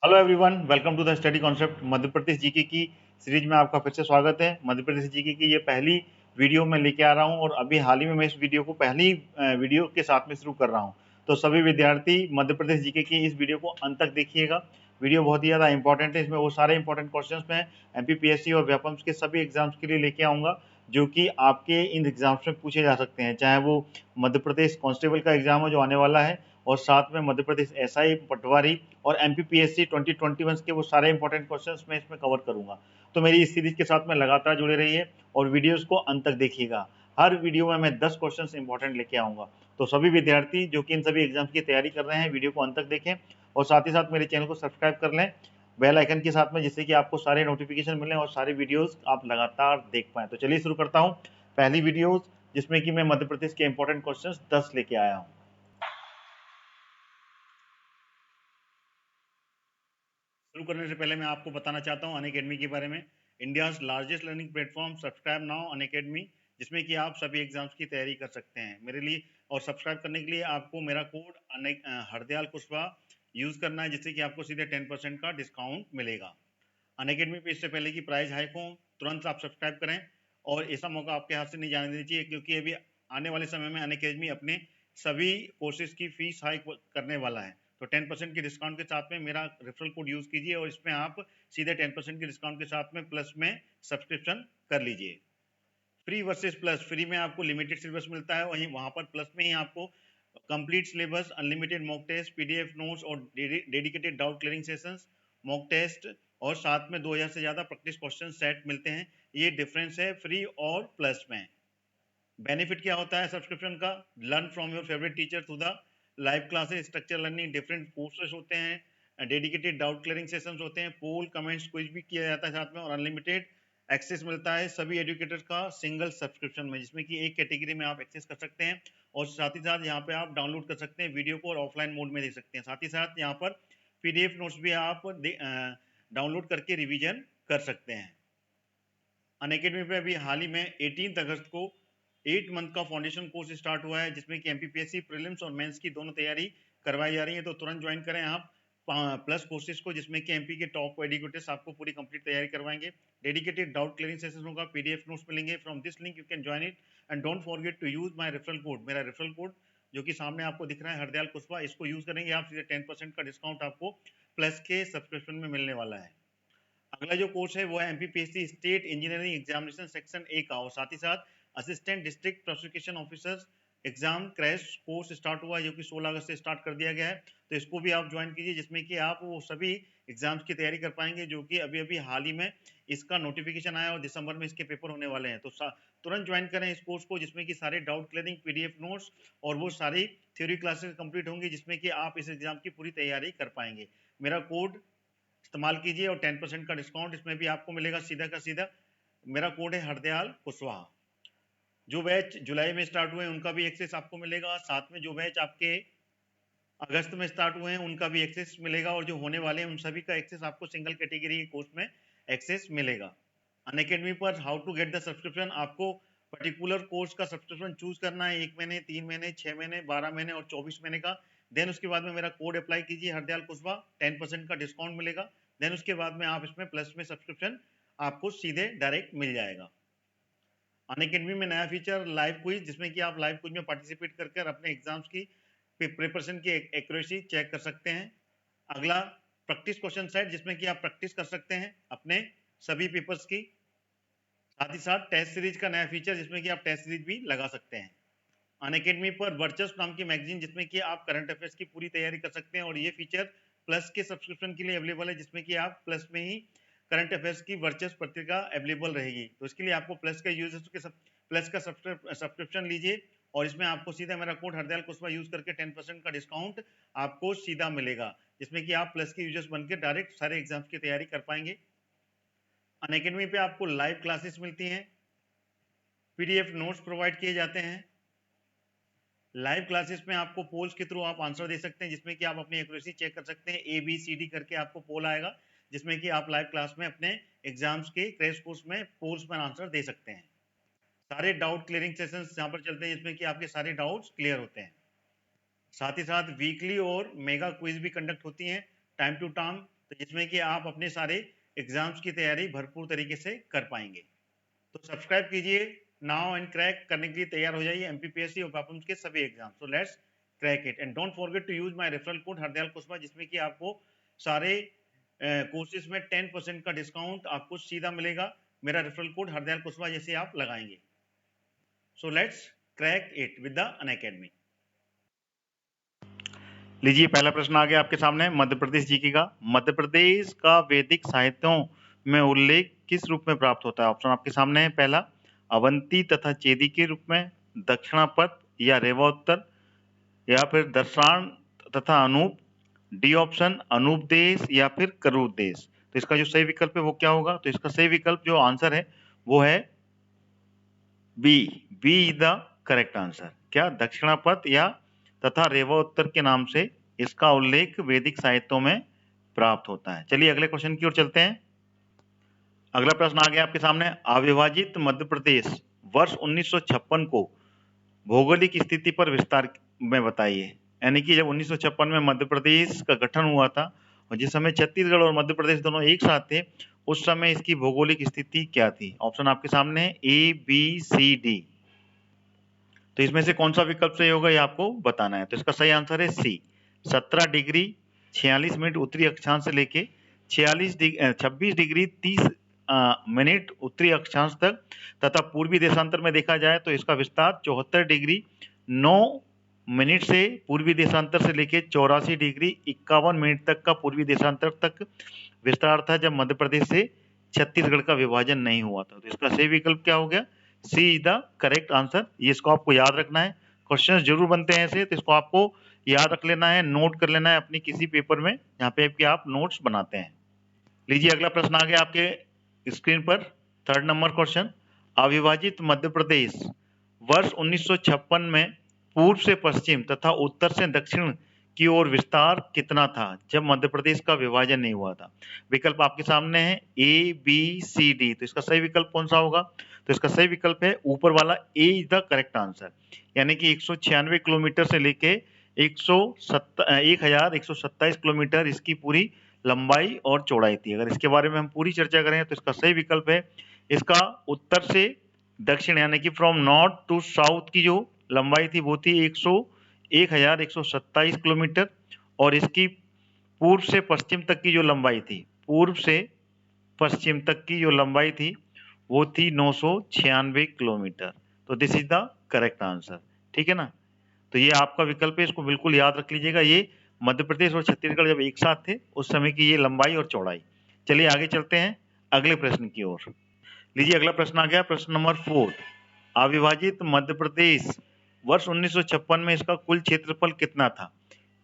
Hello everyone, welcome to the study concept. Madhya Pradesh GK की series में आपका फिर से स्वागत है। मध्य प्रदेश जीके की ये पहली वीडियो मैं लेके आ रहा हूँ और अभी हाल ही में मैं इस वीडियो को पहली वीडियो के साथ में शुरू कर रहा हूँ। तो सभी विद्यार्थी मध्य प्रदेश जीके की इस वीडियो को अंत तक देखिएगा। वीडियो बहुत ही ज़्यादा इंपॉर्टेंट है। इसमें वो सारे इंपॉर्टेंट क्वेश्चन मैं एमपीपीएससी और व्यापम्स के सभी एग्जाम्स के लिए लेके आऊँगा जो कि आपके इन एग्जाम्स में पूछे जा सकते हैं, चाहे वो मध्य प्रदेश कांस्टेबल का एग्जाम है जो आने वाला है, और साथ में मध्य प्रदेश एसआई, पटवारी और एमपीपीएससी 2021 के वो सारे इंपॉर्टेंट क्वेश्चंस मैं इसमें कवर करूंगा। तो मेरी इस सीरीज के साथ में लगातार जुड़े रहिए और वीडियोस को अंत तक देखिएगा। हर वीडियो में मैं 10 क्वेश्चंस इंपॉर्टेंट लेके आऊंगा। तो सभी विद्यार्थी जो कि इन सभी एग्जाम्स की तैयारी कर रहे हैं, वीडियो को अंत तक देखें और साथ ही साथ मेरे चैनल को सब्सक्राइब कर लें बेल आइकन के साथ में, जिससे कि आपको सारे नोटिफिकेशन मिलें और सारे वीडियोस आप लगातार देख पाएं। तो चलिए शुरू करता हूं पहली वीडियोस, जिसमें कि मैं मध्य प्रदेश के इंपॉर्टेंट क्वेश्चंस 10 लेके आया हूं। शुरू करने से पहले मैं आपको बताना चाहता हूं अनअकैडमी के बारे में। India's largest learning platform, subscribe now Unacademy, जिसमें कि आप सभी एग्जाम्स की तैयारी कर सकते हैं मेरे लिए। और सब्सक्राइब करने के लिए आपको मेरा कोड हरदयाल कुशवाहा यूज करना है, जिससे कि आपको सीधे 10% का डिस्काउंट मिलेगा। अनअकैडमी पे इससे पहले की प्राइस हाइक हो, तुरंत आप सब्सक्राइब करें और ऐसा मौका आपके हाथ से नहीं जाने देना चाहिए, क्योंकि अभी आने वाले समय में अनअकैडमी अपने सभी कोर्सेज की फीस हाइक करने वाला है। तो 10% के डिस्काउंट के साथ में मेरा रेफरल कोड यूज कीजिए और इसमें आप सीधे 10% के डिस्काउंट के साथ में प्लस में सब्सक्रिप्शन कर लीजिए। फ्री वर्सेस प्लस, फ्री में आपको लिमिटेड सिलेबस मिलता है, वहीं वहां पर प्लस में ही आपको complete syllabus, unlimited mock test, PDF notes और dedicated doubt clearing sessions, mock test और साथ में 2000 से ज्यादा प्रैक्टिस क्वेश्चन सेट मिलते हैं। ये डिफरेंस है फ्री और प्लस में। बेनिफिट क्या होता है सब्सक्रिप्शन का? Learn from your favourite teacher through the live classes, structure learning, different courses होते हैं, डेडिकेटेड डाउट क्लियरिंग सेशंस होते हैं, पोल कमेंट्स क्विज भी किया जाता है साथ में, और अनलिमिटेड एक्सेस मिलता है सभी एजुकेटर्स का सिंगल सब्सक्रिप्शन में, जिसमें कि एक कैटेगरी में आप एक्सेस कर सकते हैं और साथ ही साथ यहाँ पे आप डाउनलोड कर सकते हैं वीडियो को और ऑफलाइन मोड में देख सकते हैं। साथ ही साथ यहाँ पर पीडीएफ नोट्स भी आप डाउनलोड करके रिवीजन कर सकते हैं। अनअकैडमी पे अभी हाल ही में 18 अगस्त को 8 मंथ का फाउंडेशन कोर्स स्टार्ट हुआ है, जिसमें कि एमपीपीएससी प्रीलिम्स और मेंस की दोनों तैयारी करवाई जा रही है। तो तुरंत ज्वाइन करें आप प्लस कोर्सेज को, जिसमें कि एमपी के टॉप एजुकेटर्स आपको पूरी कंप्लीट तैयारी करवाएंगे। डेडिकेटेड डाउट क्लियरिंग सेशन होगा, पीडीएफ नोट्स मिलेंगे। From this link you can join it and don't forget to use my referral code. मेरा रेफरल कोड जो कि सामने आपको दिख रहा है, हरदयाल कुशवाहा, इसको यूज करेंगे आप सीधे 10% का डिस्काउंट आपको प्लस के सब्सक्रिप्शन में मिलने वाला है। अगला जो कोर्स है वो है MPPSC state engineering examination section A का, और साथ ही साथ assistant district prosecution officer exam crash course start हुआ है, जो कि 16 अगस्त से स्टार्ट कर दिया गया है। तो इसको भी आप ज्वाइन कीजिए, जिसमें कि आप वो सभी एग्जाम्स की तैयारी कर पाएंगे, जो कि अभी अभी हाल ही में इसका नोटिफिकेशन आया और दिसंबर में इसके पेपर होने वाले हैं। तो तुरंत ज्वाइन करें इस कोर्स को, जिसमें कि सारे डाउट क्लियरिंग, पीडीएफ नोट्स और वो सारी थ्योरी क्लासेस कंप्लीट होंगी, जिसमें कि आप इस एग्जाम की पूरी तैयारी कर पाएंगे। मेरा कोड इस्तेमाल कीजिए और 10% का डिस्काउंट इसमें भी आपको मिलेगा सीधा का सीधा। मेरा कोड है हरदयाल कुशवाहा। जो बैच जुलाई में स्टार्ट हुए हैं उनका भी एक्सेस आपको मिलेगा, साथ में जो बैच आपके अगस्त में स्टार्ट हुए हैं उनका भी एक्सेस मिलेगा, और जो होने वाले हैं उन सभी का एक्सेस आपको सिंगल कैटेगरी के कोर्स में एक्सेस मिलेगा। अनअकैडमी पर how to get the subscription, आपको पर्टिकुलर कोर्स का सब्सक्रिप्शन चूज करना है, 1 महीने, 3 महीने, 6 महीने, 12 महीने और 24 महीने का। देन उसके बाद में मेरा कोड अप्लाई कीजिए हरदयाल कुशवाहा, 10% का डिस्काउंट मिलेगा। देन उसके बाद में आप इसमें प्लस में सब्सक्रिप्शन आपको सीधे डायरेक्ट मिल जाएगा। अनअकैडमी में नया फीचर लाइव क्विज, जिसमें कि आप लाइव क्विज में पार्टिसिपेट करके अपने एग्जाम्स की प्रिपरेशन की एक्यूरेसी चेक कर सकते हैं। अगला प्रैक्टिस क्वेश्चन सेट, जिसमें कि आप प्रैक्टिस कर सकते हैं अपने सभी पेपर्स की। साथ ही साथ टेस्ट सीरीज का नया फीचर, जिसमें कि आप टेस्ट सीरीज भी लगा सकते हैं। अनअकैडमी पर वर्चस्व नाम की मैगजीन, जिसमें कि आप करंट अफेयर्स की पूरी तैयारी कर सकते हैं, और ये फीचर प्लस के सब्सक्रिप्शन के लिए अवेलेबल है, जिसमें कि आप प्लस में ही करंट अफेयर्स की वर्चस्व पत्रिका अवेलेबल रहेगी। तो इसके लिए आपको प्लस का प्लस का सब्सक्रिप्शन लीजिए और इसमें आपको सीधा मेरा कोड हरदयाल कुशवाहा यूज करके 10% का डिस्काउंट आपको सीधा मिलेगा, जिसमें कि आप प्लस के यूजर्स बनकर डायरेक्ट सारे एग्जाम्स की तैयारी कर पाएंगे। अनअकैडमी पे आपको लाइव क्लासेस मिलती हैं, पीडीएफ नोट्स प्रोवाइड किए जाते हैं। लाइव क्लासेस में आपको पोल्स के थ्रू आप आंसर दे सकते हैं, जिसमें कि आप अपनी एक्यूरेसी चेक कर सकते हैं। ए बी सी डी करके आपको पोल आएगा, जिसमें कि आप लाइव क्लास में अपने एग्जाम्स के क्रैश कोर्स में पोल्स में आंसर दे सकते हैं। सारे डाउट क्लियरिंग सेशंस यहाँ पर चलते हैं, जिसमें कि आपके सारे डाउट्स क्लियर होते हैं। साथ ही साथ वीकली और मेगा क्विज भी कंडक्ट होती हैं टाइम टू टाइम, तो जिसमें कि आप अपने सारे एग्जाम्स की तैयारी भरपूर तरीके से कर पाएंगे। तो सब्सक्राइब कीजिए नाउ एंड क्रैक करने के लिए तैयार हो जाइए एमपीपीएससी और पापम्स के सभी एग्जाम। So let's crack it and don't forget to use my referral code Hardayal Kushwaha, जिसमें कि आपको सारे कोर्सेज में 10% का डिस्काउंट आपको सीधा मिलेगा। मेरा रेफरल कोड हरदयाल कुशवाहा जैसे आप लगाएंगे। सो let's crack it with the Unacademy. लीजिए पहला प्रश्न आ गया आपके सामने मध्य प्रदेश जीके का। मध्य प्रदेश का वैदिक साहित्यों में उल्लेख किस रूप में प्राप्त होता है? ऑप्शन आपके सामने है। पहला अवंती तथा चेदी के रूप में, दक्षिणापथ या रेवाउत्तर, या फिर दर्शान तथा अनूप, डी ऑप्शन अनूपदेश या फिर करूदेश। तो इसका जो सही विकल्प है वो क्या होगा? तो इसका सही विकल्प जो आंसर है वो है B. B is the correct answer. क्या दक्षिणापथ या तथा रेवाउत्तर के नाम से इसका उल्लेख वैदिक साहित्यों में प्राप्त होता है। चलिए अगले क्वेश्चन की ओर चलते हैं। अगला प्रश्न आ गया आपके सामने। अविभाजित मध्य प्रदेश वर्ष 1956 को भौगोलिक स्थिति पर विस्तार में बताइए। यानी कि जब 1956 में मध्य प्रदेश का गठन हुआ था और जिस समय छत्तीसगढ़ और मध्य प्रदेश दोनों एक साथ थे, उस समय इसकी भौगोलिक स्थिति क्या थी? ऑप्शन आपके सामने है ए, बी, सी, डी। तो इसमें से कौन सा विकल्प सही होगा ये आपको बताना है। तो इसका सही आंसर है सी। 17 डिग्री 46 मिनट उत्तरी अक्षांश से लेके 26 डिग्री 30 मिनट उत्तरी अक्षांश तक तथा पूर्वी देशांतर में देखा जाए तो इसका विस्तार 74 डिग्री 9 मिनट से पूर्वी देशांतर से लेके 84 डिग्री 51 मिनट तक का पूर्वी देशांतर तक विस्तार था, जब मध्य प्रदेश से छत्तीसगढ़ का विभाजन नहीं हुआ था। तो इसका सही विकल्प क्या हो गया? सी इज द करेक्ट आंसर। ये इसको आपको याद रखना है। क्वेश्चन जरूर बनते हैं ऐसे, तो इसको आपको याद रख लेना है, नोट कर लेना है अपनी किसी पेपर में जहाँ पे आपके आप नोट्स बनाते हैं। लीजिए अगला प्रश्न आ गया आपके स्क्रीन पर। 3rd number question. अविभाजित मध्य प्रदेश वर्ष 1956 में पूर्व से पश्चिम तथा उत्तर से दक्षिण की ओर विस्तार कितना था जब मध्य प्रदेश का विभाजन नहीं हुआ था? विकल्प आपके सामने है ए, बी, सी, डी। तो इसका सही विकल्प कौन सा होगा? तो इसका सही विकल्प है ऊपर वाला ए इज द करेक्ट आंसर। यानी कि 196 किलोमीटर से लेके 1127 किलोमीटर इसकी पूरी लंबाई और चौड़ाई थी। अगर इसके बारे में हम पूरी चर्चा करें तो इसका सही विकल्प है इसका उत्तर से दक्षिण यानी कि फ्रॉम नॉर्थ टू साउथ की जो लंबाई थी वो थी 1127 किलोमीटर, और इसकी पूर्व से पश्चिम तक की जो लंबाई थी, पूर्व से पश्चिम तक की जो लंबाई थी वो थी 996 किलोमीटर। तो this is the correct answer. ठीक है ना? तो ये आपका विकल्प है, इसको बिल्कुल याद रख लीजिएगा। ये मध्य प्रदेश और छत्तीसगढ़ जब एक साथ थे उस समय की ये लंबाई और चौड़ाई। चलिए आगे चलते हैं अगले प्रश्न की ओर। लीजिए अगला प्रश्न आ गया, प्रश्न नंबर 4। अविभाजित मध्य प्रदेश वर्ष 1956 में इसका कुल क्षेत्रफल कितना था?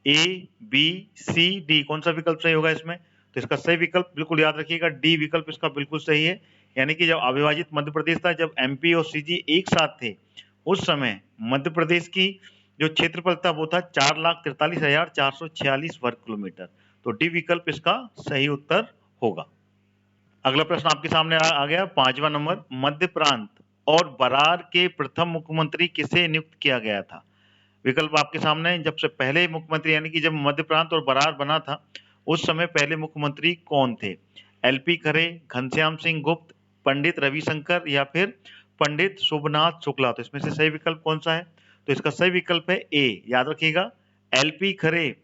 ए, बी, सी, डी। कौन सा विकल्प सही होगा इसमें? तो इसका सही विकल्प बिल्कुल याद रखिएगा, डी विकल्प इसका बिल्कुल सही है। यानी कि जब अविभाजित मध्य प्रदेश था, जब एमपी और सीजी एक साथ थे, उस समय मध्य प्रदेश की जो क्षेत्रफल था वो था 4,43,446 वर्ग किलोमीटर। तो डी विकल्प इसका सही उत्तर होगा। अगला प्रश्न आपके सामने आ गया 5वां नंबर। मध्य प्रांत और बरार के प्रथम मुख्यमंत्री किसे नियुक्त किया गया था? विकल्प आपके सामने है। जब से पहले मुख्यमंत्री यानी कि जब मध्य प्रांत और बरार बना था उस समय पहले मुख्यमंत्री कौन थे? एलपी खरे, घनश्याम सिंह गुप्त, पंडित रविशंकर या फिर पंडित शुभनाथ शुक्ला। तो इसमें से सही विकल्प कौन सा है? तो इसका सही विकल्प है ए। याद रखिएगा, एलपी खरे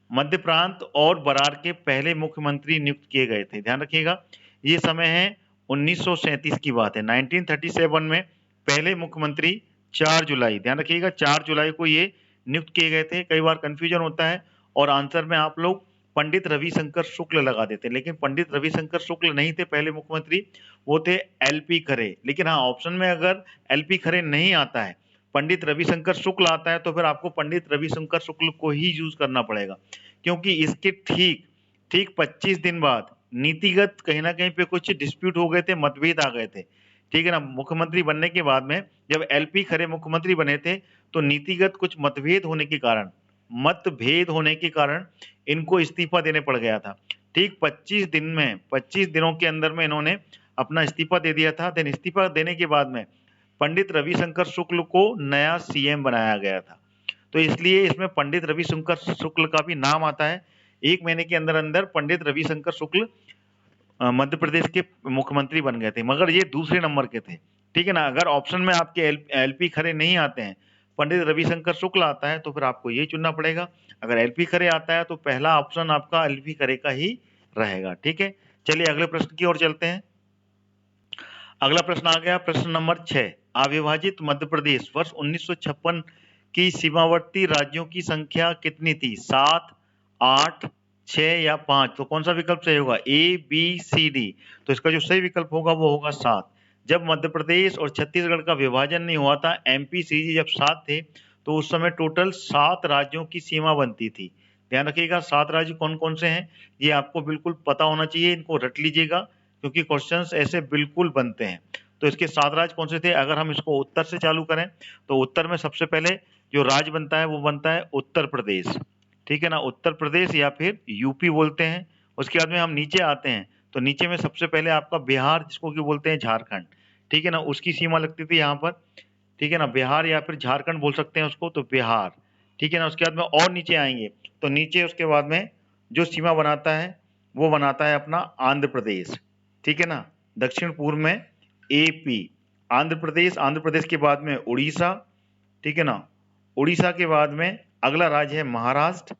मध्य प्रांत और बरार के पहले मुख्यमंत्री नियुक्त किए गए थे। ध्यान रखिएगा, ये समय है 1937 की बात है। 1937 में पहले मुख्यमंत्री 4 जुलाई, ध्यान रखिएगा 4 जुलाई को ये नियुक्त किए गए थे। कई बार कंफ्यूजन होता है और आंसर में आप लोग पंडित रविशंकर शुक्ल लगा देते हैं, लेकिन पंडित रविशंकर शुक्ल नहीं थे पहले मुख्यमंत्री, वो थे एलपी खरे। लेकिन हाँ, ऑप्शन में अगर एलपी खरे नहीं आता है, पंडित रविशंकर शुक्ल आता है, तो फिर आपको पंडित रविशंकर शुक्ल को ही यूज करना पड़ेगा, क्योंकि इसके ठीक 25 दिन बाद नीतिगत कहीं ना कहीं पे कुछ डिस्प्यूट हो गए थे, मतभेद आ गए थे। ठीक है ना? मुख्यमंत्री बनने के बाद में जब एलपी खरे मुख्यमंत्री बने थे तो नीतिगत कुछ मतभेद होने के कारण इनको इस्तीफा देने पड़ गया था। ठीक 25 दिनों के अंदर में इन्होंने अपना इस्तीफा दे दिया था। देन इस्तीफा देने के बाद में पंडित रविशंकर शुक्ल को नया सीएम बनाया गया था। तो इसलिए इसमें पंडित रविशंकर शुक्ल का भी नाम आता है। 1 महीने के अंदर अंदर पंडित रविशंकर शुक्ल मध्य प्रदेश के मुख्यमंत्री बन गए थे, मगर ये दूसरे नंबर के थे। ठीक है ना, अगर ऑप्शन में आपके एलपी खरे नहीं आते हैं, पंडित रविशंकर शुक्ल आता है, तो फिर आपको ये चुनना पड़ेगा। अगर एलपी खरे आता है तो पहला ऑप्शन आपका एलपी खरे का ही रहेगा। ठीक है, चलिए अगले प्रश्न की ओर चलते हैं। अगला प्रश्न आ गया, प्रश्न नंबर 6। अविभाजित मध्य प्रदेश वर्ष 1956 की सीमावर्ती राज्यों की संख्या कितनी थी? 7, 8, 6 या 5? तो कौन सा विकल्प सही होगा? ए, बी, सी, डी। तो इसका जो सही विकल्प होगा वो होगा 7। जब मध्य प्रदेश और छत्तीसगढ़ का विभाजन नहीं हुआ था, एमपी सीजी जब 7 थे, तो उस समय टोटल 7 राज्यों की सीमा बनती थी। ध्यान रखिएगा 7 राज्य कौन कौन से हैं, ये आपको बिल्कुल पता होना चाहिए, इनको रट लीजिएगा क्योंकि क्वेश्चंस ऐसे बिल्कुल बनते हैं। तो इसके 7 राज्य कौन से थे? अगर हम इसको उत्तर से चालू करें तो उत्तर में सबसे पहले जो राज्य बनता है वो बनता है उत्तर प्रदेश। ठीक है ना, उत्तर प्रदेश या फिर यूपी बोलते हैं। उसके बाद में हम नीचे आते हैं तो नीचे में सबसे पहले आपका बिहार, जिसको कि बोलते हैं झारखंड। ठीक है ना, उसकी सीमा लगती थी यहाँ पर। ठीक है ना, बिहार या फिर झारखंड बोल सकते हैं उसको, तो बिहार। ठीक है ना, उसके बाद में और नीचे आएंगे तो नीचे उसके बाद में जो सीमा बनाता है वो बनाता है अपना आंध्र प्रदेश। ठीक है ना, दक्षिण पूर्व में एपी, आंध्र प्रदेश, आंध्र प्रदेश के बाद में उड़ीसा। ठीक है ना, उड़ीसा के बाद में अगला राज्य है महाराष्ट्र।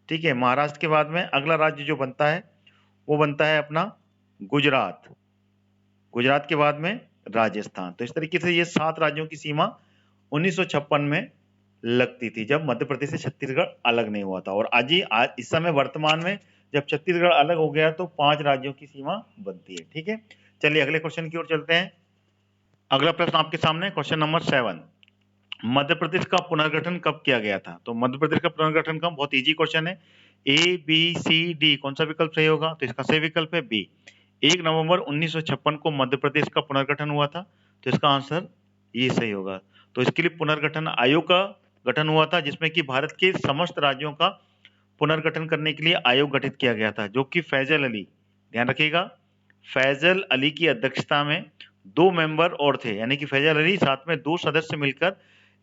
ठीक है, महाराष्ट्र के बाद में अगला राज्य जो बनता है वो बनता है अपना गुजरात। गुजरात के बाद में राजस्थान। तो इस तरीके से ये 7 राज्यों की सीमा 1956 में लगती थी, जब मध्य प्रदेश से छत्तीसगढ़ अलग नहीं हुआ था। और आज इस समय वर्तमान में जब छत्तीसगढ़ अलग हो गया तो 5 राज्यों की सीमा बनती है। ठीक है, चलिए अगले क्वेश्चन की ओर चलते हैं। अगला प्रश्न आपके सामने, क्वेश्चन नंबर 7। मध्य प्रदेश का पुनर्गठन कब किया गया था? तो मध्य प्रदेश का पुनर्गठन का बहुत इजी क्वेश्चन है। ए, बी, सी, डी, कौन सा विकल्प सही होगा? तो इसका सही विकल्प है बी। 1 नवंबर 1956 को मध्य प्रदेश का पुनर्गठन हुआ था, तो इसका आंसर ये सही होगा। तो इसके लिए पुनर्गठन आयोग का गठन हुआ था, जिसमें कि भारत के समस्त राज्यों का पुनर्गठन करने के लिए आयोग गठित किया गया था, जो कि फैजल अली, ध्यान रखिएगा, फैजल अली की अध्यक्षता में 2 मेंबर और थे, यानी कि फैजल अली साथ में 2 सदस्य मिलकर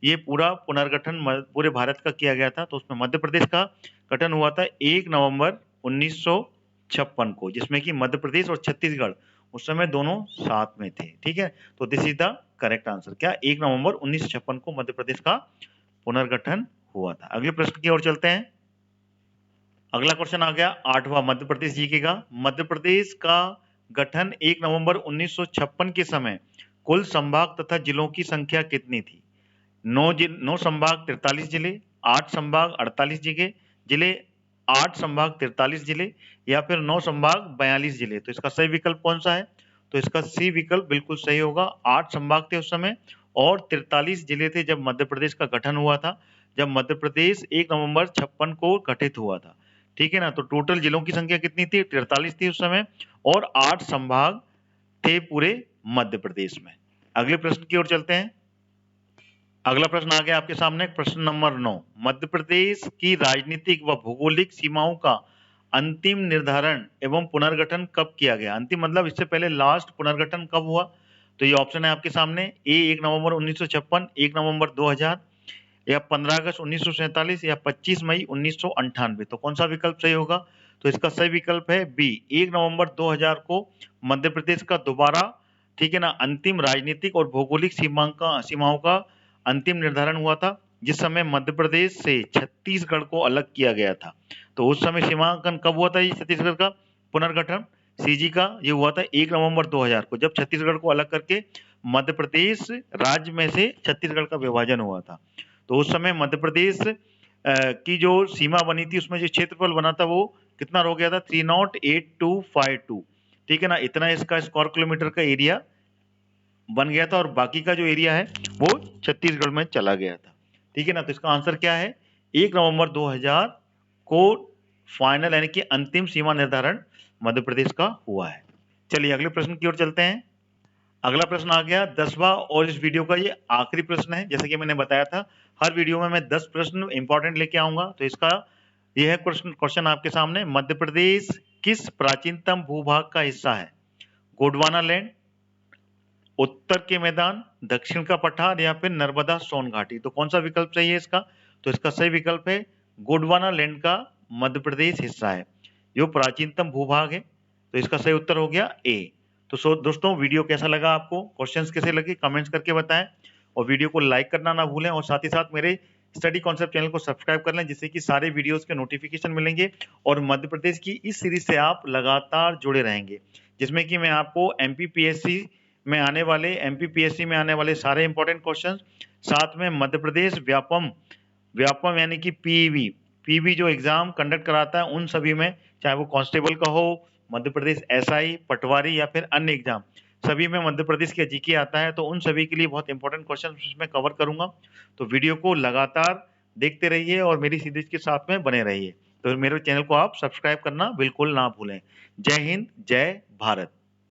ये पूरा पुनर्गठन पूरे भारत का किया गया था। तो उसमें मध्य प्रदेश का गठन हुआ था 1 नवंबर 1956 को, जिसमें कि मध्य प्रदेश और छत्तीसगढ़ उस समय दोनों साथ में थे। ठीक है, तो this is the correct answer. क्या? 1 नवंबर 1956 को मध्य प्रदेश का पुनर्गठन हुआ था। अगले प्रश्न की ओर चलते हैं। अगला क्वेश्चन आ गया 8वां, मध्य प्रदेश जीके का। मध्य प्रदेश का गठन 1 नवंबर 1956 के समय कुल संभाग तथा जिलों की संख्या कितनी थी? 9 संभाग 43 जिले, 8 संभाग 48 जिले, 8 संभाग 43 जिले, या फिर 9 संभाग 42 जिले। तो इसका सही विकल्प कौन सा है? तो इसका सी विकल्प बिल्कुल सही होगा। 8 संभाग थे उस समय और 43 जिले थे जब मध्य प्रदेश का गठन हुआ था, जब मध्य प्रदेश 1 नवंबर 56 को गठित हुआ था। ठीक है ना, तो टोटल जिलों की संख्या कितनी थी? 43 थी उस समय, और 8 संभाग थे पूरे मध्य प्रदेश में। अगले प्रश्न की ओर चलते हैं। अगला प्रश्न आ गया आपके सामने, प्रश्न नंबर 9। मध्य प्रदेश की राजनीतिक व भौगोलिक सीमाओं का अंतिम निर्धारण एवं पुनर्गठन कब किया गया? अंतिम मतलब इससे पहले लास्ट पुनर्गठन कब हुआ? तो ये ऑप्शन है आपके सामने, ए 1 नवंबर 1956, 1 नवंबर 2000, या 15 अगस्त 1947, या 25 मई 1998। तो कौन सा विकल्प सही होगा? तो इसका सही विकल्प है बी, 1 नवंबर 2000 को मध्य प्रदेश का दोबारा, ठीक है ना, अंतिम राजनीतिक और भौगोलिक सीमाओं का अंतिम निर्धारण हुआ था, जिस समय मध्य प्रदेश से छत्तीसगढ़ को अलग किया गया था। तो उस समय सीमांकन कब हुआ था ये छत्तीसगढ़ का पुनर्गठन सीजी का? ये हुआ था 1 नवंबर 2000 को, जब छत्तीसगढ़ को अलग करके मध्य प्रदेश राज्य में से छत्तीसगढ़ का विभाजन हुआ था। तो उस समय मध्य प्रदेश की जो सीमा बनी थी उसमें जो क्षेत्रफल बना था वो कितना हो गया था? 308252। ठीक है ना, इतना इसका स्क्वायर किलोमीटर का एरिया बन गया था, और बाकी का जो एरिया है वो छत्तीसगढ़ में चला गया था। ठीक है ना, तो इसका आंसर क्या है? 1 नवंबर 2000 को फाइनल यानी कि अंतिम सीमा निर्धारण मध्य प्रदेश का हुआ है। चलिए अगले प्रश्न की ओर चलते हैं। अगला प्रश्न आ गया 10वां, और इस वीडियो का ये आखिरी प्रश्न है। जैसे कि मैंने बताया था हर वीडियो में मैं 10 प्रश्न इंपॉर्टेंट लेके आऊंगा, तो इसका यह है क्वेश्चन आपके सामने। मध्य प्रदेश किस प्राचीनतम भूभाग का हिस्सा है? गोंडवाना लैंड, उत्तर के मैदान, दक्षिण का पठार, या फिर नर्मदा सोन घाटी। तो कौन सा विकल्प सही है इसका? तो इसका सही विकल्प है गोंडवाना लैंड का मध्य प्रदेश हिस्सा है। जो प्राचीनतम भूभाग है, तो इसका सही उत्तर हो गया ए। तो दोस्तों वीडियो कैसा लगा आपको, क्वेश्चंस कैसे लगे, कमेंट्स करके बताएं और वीडियो को लाइक करना ना भूलें और साथ ही साथ मेरे स्टडी कॉन्सेप्ट चैनल को सब्सक्राइब कर लें, जिससे कि सारे वीडियोस के नोटिफिकेशन मिलेंगे और मध्य प्रदेश की इस सीरीज से आप लगातार जुड़े रहेंगे, जिसमें कि मैं आपको एमपीपीएससी में आने वाले सारे इंपॉर्टेंट क्वेश्चन, साथ में मध्य प्रदेश व्यापम यानी कि पीवी जो एग्जाम कंडक्ट कराता है उन सभी में, चाहे वो कांस्टेबल का हो, मध्य प्रदेश एसआई, पटवारी या फिर अन्य एग्जाम, सभी में मध्य प्रदेश के जीके आता है। तो उन सभी के लिए बहुत इंपॉर्टेंट क्वेश्चन इसमें कवर करूंगा। तो वीडियो को लगातार देखते रहिए और मेरी सीरीज के साथ में बने रहिए। तो मेरे चैनल को आप सब्सक्राइब करना बिल्कुल ना भूलें। जय हिंद, जय भारत।